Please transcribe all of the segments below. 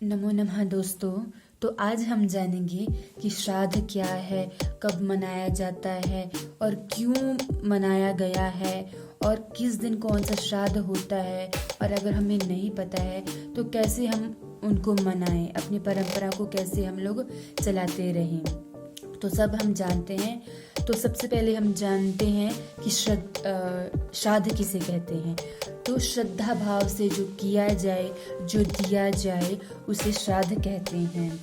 नमो नमः दोस्तों। तो आज हम जानेंगे कि श्राद्ध क्या है, कब मनाया जाता है और क्यों मनाया गया है और किस दिन कौन सा श्राद्ध होता है, और अगर हमें नहीं पता है तो कैसे हम उनको मनाएं, अपनी परंपरा को कैसे हम लोग चलाते रहें। तो सब हम जानते हैं। तो सबसे पहले हम जानते हैं कि श्राद्ध किसे कहते हैं। तो श्रद्धा भाव से जो किया जाए, जो दिया जाए, उसे श्राद्ध कहते हैं।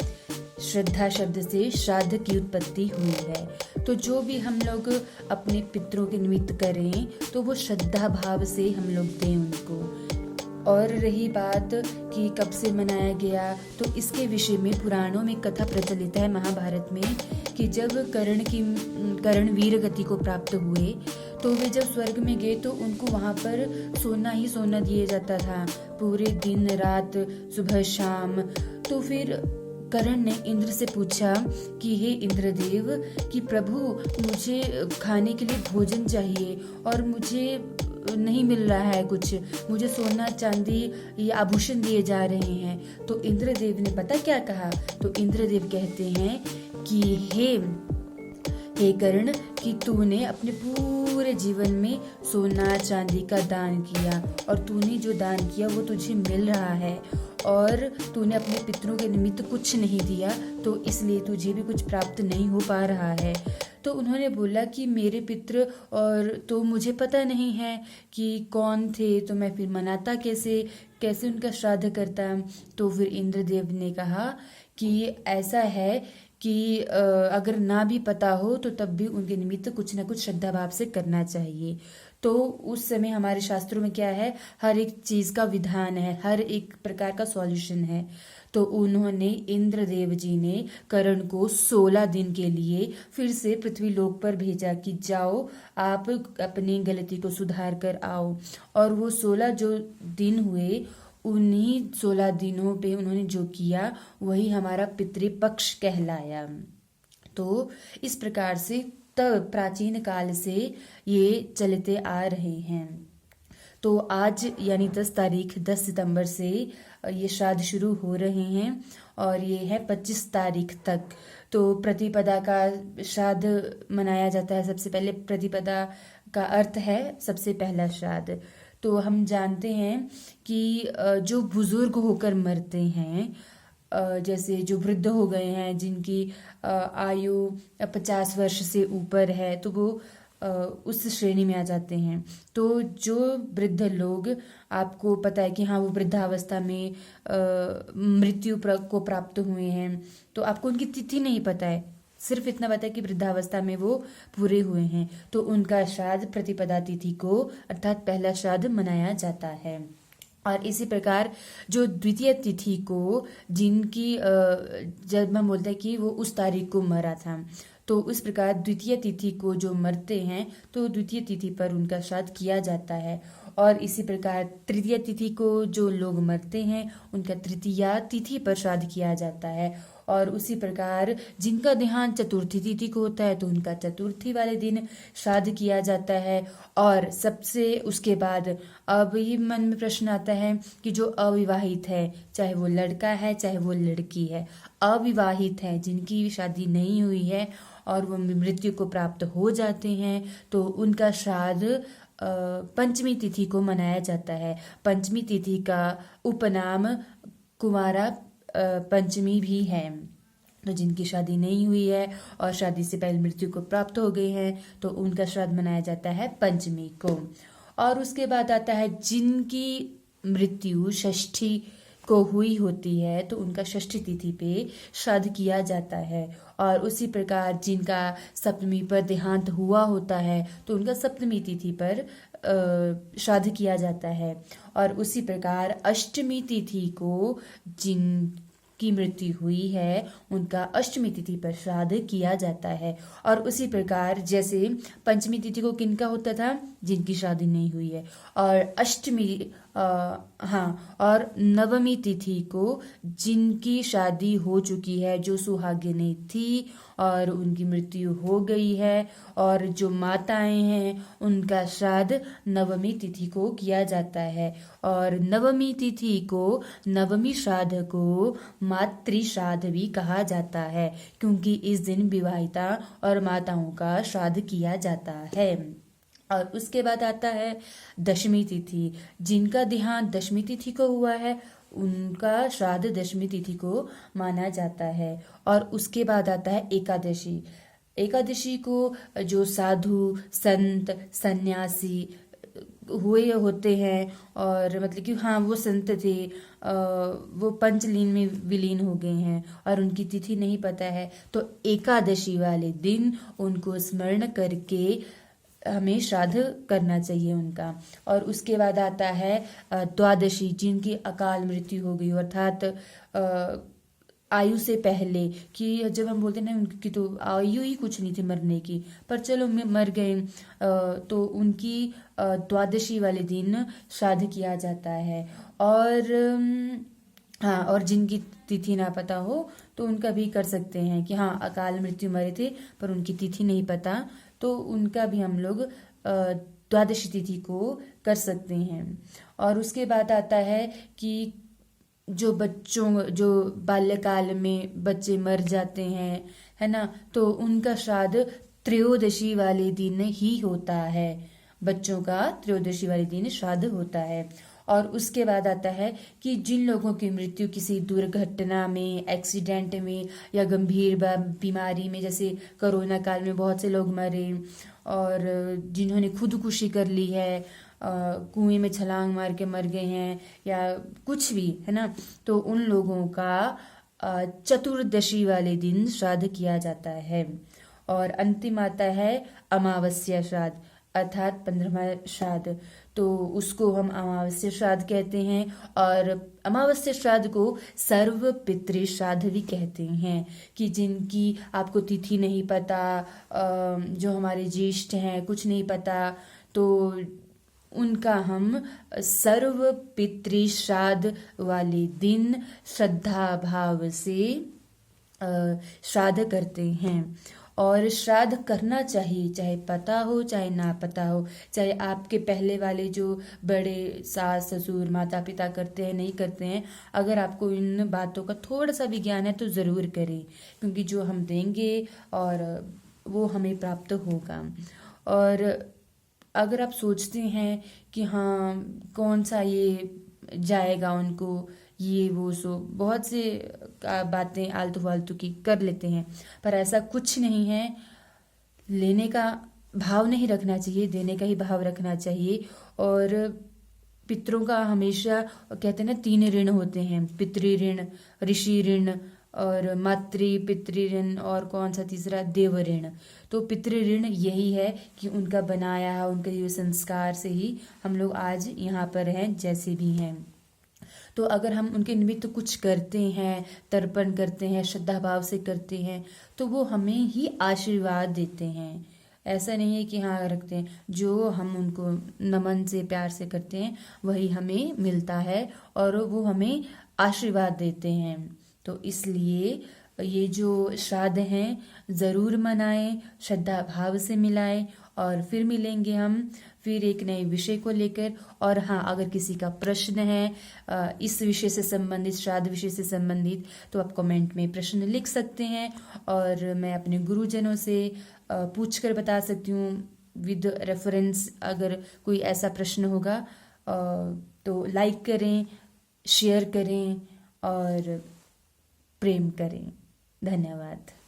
श्रद्धा शब्द से श्राद्ध की उत्पत्ति हुई है। तो जो भी हम लोग अपने पितरों के निमित्त करें तो वो श्रद्धा भाव से हम लोग दें उनको। और रही बात कि कब से मनाया गया, तो इसके विषय में पुराणों में कथा प्रचलित है महाभारत में कि जब कर्ण वीर गति को प्राप्त हुए तो वे जब स्वर्ग में गए तो उनको वहाँ पर सोना ही सोना दिया जाता था, पूरे दिन रात, सुबह शाम। तो फिर कर्ण ने इंद्र से पूछा कि हे इंद्रदेव, कि प्रभु मुझे खाने के लिए भोजन चाहिए और मुझे नहीं मिल रहा है कुछ, मुझे सोना चांदी या आभूषण दिए जा रहे हैं। तो इंद्रदेव ने पता क्या कहा, तो इंद्रदेव कहते हैं कि हे कर्ण, कि तूने अपने पूरे जीवन में सोना चांदी का दान किया और तूने जो दान किया वो तुझे मिल रहा है, और तूने अपने पितरों के निमित्त कुछ नहीं दिया, तो इसलिए तुझे भी कुछ प्राप्त नहीं हो पा रहा है। तो उन्होंने बोला कि मेरे पितृ और तो मुझे पता नहीं है कि कौन थे, तो मैं फिर मनाता कैसे उनका श्राद्ध करता। तो फिर इंद्रदेव ने कहा कि ऐसा है कि अगर ना भी पता हो तो तब भी उनके निमित्त कुछ ना कुछ श्रद्धा भाव से करना चाहिए। तो उस समय हमारे शास्त्रों में क्या है, हर एक चीज का विधान है, हर एक प्रकार का सॉल्यूशन है। तो उन्होंने इंद्रदेव जी ने कर्ण को 16 दिन के लिए फिर से पृथ्वी लोक पर भेजा कि जाओ आप अपनी गलती को सुधार कर आओ। और वो 16 जो दिन हुए, उन्हीं 16 दिनों पे उन्होंने जो किया वही हमारा पितृपक्ष कहलाया। तो इस प्रकार से तब प्राचीन काल से ये चलते आ रहे हैं। तो आज यानी 10 सितंबर से ये श्राद्ध शुरू हो रहे हैं और ये है 25 तारीख तक। तो प्रतिपदा का श्राद्ध मनाया जाता है। सबसे पहले प्रतिपदा का अर्थ है सबसे पहला श्राद्ध। तो हम जानते हैं कि जो बुजुर्ग होकर मरते हैं, जैसे जो वृद्ध हो गए हैं, जिनकी आयु 50 वर्ष से ऊपर है, तो वो उस श्रेणी में आ जाते हैं। तो जो वृद्ध लोग, आपको पता है कि हाँ वो वृद्धावस्था में मृत्यु को प्राप्त हुए हैं, तो आपको उनकी तिथि नहीं पता है, सिर्फ इतना पता है कि वृद्धावस्था में वो पूरे हुए हैं, तो उनका श्राद्ध प्रतिपदा तिथि को अर्थात पहला श्राद्ध मनाया जाता है। और इसी प्रकार जो द्वितीय तिथि को, जिनकी जब हम बोलते हैं कि वो उस तारीख को मरा था, तो उस प्रकार द्वितीय तिथि को जो मरते हैं तो द्वितीय तिथि पर उनका श्राद्ध किया जाता है। और इसी प्रकार तृतीय तिथि को जो लोग मरते हैं उनका तृतीया तिथि पर श्राद्ध किया जाता है। और उसी प्रकार जिनका देहांत चतुर्थी तिथि को होता है तो उनका चतुर्थी वाले दिन श्राद्ध किया जाता है। और सबसे उसके बाद अब ये मन में प्रश्न आता है कि जो अविवाहित है, चाहे वो लड़का है चाहे वो लड़की है, अविवाहित है, जिनकी शादी नहीं हुई है और वो मृत्यु को प्राप्त हो जाते हैं, तो उनका श्राद्ध पंचमी तिथि को मनाया जाता है। पंचमी तिथि का उपनाम कुमारा पंचमी भी है। तो जिनकी शादी नहीं हुई है और शादी से पहले मृत्यु को प्राप्त हो गए हैं तो उनका श्राद्ध मनाया जाता है पंचमी को। और उसके बाद आता है जिनकी मृत्यु षष्ठी को हुई होती है तो उनका षष्ठी तिथि पे श्राद्ध किया जाता है। और उसी प्रकार जिनका सप्तमी पर देहांत हुआ होता है तो उनका सप्तमी तिथि पर श्राद्ध किया जाता है। और उसी प्रकार अष्टमी तिथि को जिनकी मृत्यु हुई है उनका अष्टमी तिथि पर श्राद्ध किया जाता है। और उसी प्रकार जैसे पंचमी तिथि को किनका होता था, जिनकी शादी नहीं हुई है, और अष्टमी हाँ, और नवमी तिथि को जिनकी शादी हो चुकी है, जो सुहागिनें थी और उनकी मृत्यु हो गई है, और जो माताएं हैं उनका श्राद्ध नवमी तिथि को किया जाता है। और नवमी तिथि को, नवमी श्राद्ध को मातृ श्राद्ध भी कहा जाता है, क्योंकि इस दिन विवाहिता और माताओं का श्राद्ध किया जाता है। और उसके बाद आता है दशमी तिथि। जिनका देहांत दशमी तिथि को हुआ है उनका श्राद्ध दशमी तिथि को माना जाता है। और उसके बाद आता है एकादशी। एकादशी को जो साधु संत सन्यासी हुए होते हैं, और मतलब कि हाँ वो संत थे, वो पंचलीन में विलीन हो गए हैं और उनकी तिथि नहीं पता है, तो एकादशी वाले दिन उनको स्मरण करके हमें श्राद्ध करना चाहिए उनका। और उसके बाद आता है द्वादशी। जिनकी अकाल मृत्यु हो गई, अर्थात आयु से पहले, कि जब हम बोलते हैं ना उनकी तो आयु ही कुछ नहीं थी मरने की, पर चलो मर गए, तो उनकी द्वादशी वाले दिन श्राद्ध किया जाता है। और हाँ, और जिनकी तिथि ना पता हो तो उनका भी कर सकते हैं कि हाँ अकाल मृत्यु मरे थे पर उनकी तिथि नहीं पता, तो उनका भी हम लोग द्वादशी तिथि को कर सकते हैं। और उसके बाद आता है कि जो बाल्यकाल में बच्चे मर जाते हैं, है ना, तो उनका श्राद्ध त्रयोदशी वाले दिन ही होता है। बच्चों का त्रयोदशी वाले दिन श्राद्ध होता है। और उसके बाद आता है कि जिन लोगों की मृत्यु किसी दुर्घटना में, एक्सीडेंट में या गंभीर बीमारी में, जैसे कोरोना काल में बहुत से लोग मरे, और जिन्होंने खुदकुशी कर ली है, कुएं में छलांग मार के मर गए हैं या कुछ भी, है ना, तो उन लोगों का चतुर्दशी वाले दिन श्राद्ध किया जाता है। और अंतिम आता है अमावस्या श्राद्ध, अर्थात 15वां श्राद्ध, तो उसको हम अमावस्या श्राद्ध कहते हैं। और अमावस्या श्राद्ध को सर्व पितृ श्राद्ध भी कहते हैं, कि जिनकी आपको तिथि नहीं पता, जो हमारे ज्येष्ठ हैं कुछ नहीं पता, तो उनका हम सर्व पितृ श्राद्ध वाले दिन श्रद्धा भाव से श्राद्ध करते हैं। और श्राद्ध करना चाहिए, चाहे पता हो चाहे ना पता हो, चाहे आपके पहले वाले जो बड़े सास ससुर माता पिता करते हैं नहीं करते हैं, अगर आपको इन बातों का थोड़ा सा भी ज्ञान है तो ज़रूर करें, क्योंकि जो हम देंगे और वो हमें प्राप्त होगा। और अगर आप सोचते हैं कि हाँ कौन सा ये जाएगा उनको, ये वो सो बहुत से बातें आलतू फालतू की कर लेते हैं, पर ऐसा कुछ नहीं है। लेने का भाव नहीं रखना चाहिए, देने का ही भाव रखना चाहिए। और पितरों का हमेशा कहते हैं ना 3 ऋण होते हैं, पितृ ऋण, ऋषि ऋण और मातृ पितृ ऋण, और कौन सा तीसरा, देव ऋण। तो पितृ ऋण यही है कि उनका बनाया, उनके ये संस्कार से ही हम लोग आज यहाँ पर हैं जैसे भी हैं। तो अगर हम उनके निमित्त कुछ करते हैं, तर्पण करते हैं, श्रद्धा भाव से करते हैं, तो वो हमें ही आशीर्वाद देते हैं। ऐसा नहीं है कि हाँ रखते हैं, जो हम उनको नमन से प्यार से करते हैं वही हमें मिलता है और वो हमें आशीर्वाद देते हैं। तो इसलिए ये जो श्राद्ध हैं ज़रूर मनाएं, श्रद्धा भाव से मिलाएं। और फिर मिलेंगे हम फिर एक नए विषय को लेकर। और हाँ, अगर किसी का प्रश्न है इस विषय से संबंधित, श्राद्ध विषय से संबंधित, तो आप कमेंट में प्रश्न लिख सकते हैं और मैं अपने गुरुजनों से पूछ कर बता सकती हूँ विद रेफरेंस। अगर कोई ऐसा प्रश्न होगा तो लाइक करें, शेयर करें और प्रेम करें। धन्यवाद।